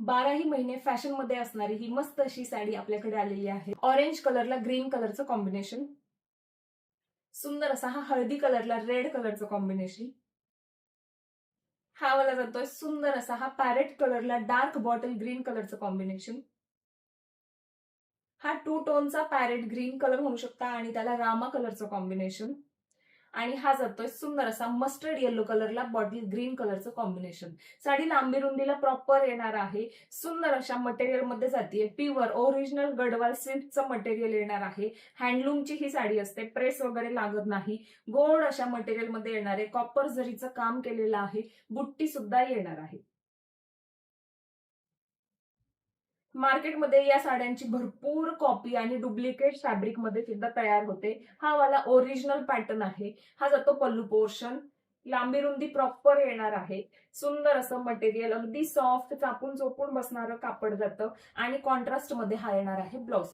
12ही महिने फॅशन मध्ये असणारी ही मस्त अशी साडी आपल्याकडे आलेली आहे. ऑरेंज कलरला ग्रीन कलरचं कॉम्बिनेशन, सुंदर असा हा हळदी कलरला रेड कलरचं कॉम्बिनेशन, हा वाला जातोय सुंदर असा हा पॅरेट कलरला डार्क बॉटल ग्रीन कलरचं कॉम्बिनेशन, हा टू टोनचा पॅरेट ग्रीन कलर म्हणू शकता आणि त्याला रामा कलरचं कॉम्बिनेशन, आणि हा जातोय सुंदर असा मस्टर्ड येलो कलरला बॉटल ग्रीन कलरचं कॉम्बिनेशन. साडी लांबी रुंदीला प्रॉपर येणार आहे. सुंदर अशा मटेरियल मध्ये जातीये. प्युअर ओरिजिनल गडवाल सिल्कचं मटेरियल येणार आहे. हँडलूमची ही साडी असते, प्रेस वगैरे लागत नाही. गोड अशा मटेरियल मध्ये येणार आहे. कॉपर जरीचं काम केलेलं आहे. बुट्टी सुद्धा येणार आहे. मार्केटमध्ये या साड्यांची भरपूर कॉपी आणि डुप्लिकेट फॅब्रिक मध्ये सुद्धा तयार होते. हा वाला ओरिजिनल पॅटर्न आहे. हा जातो पल्लू पोर्शन. लांबी रुंदी प्रॉपर येणार आहे. सुंदर असं मटेरियल, अगदी सॉफ्ट चापून चोपून बसणारं कापड जातं आणि कॉन्ट्रास्ट मध्ये हा येणार आहे ब्लाउज.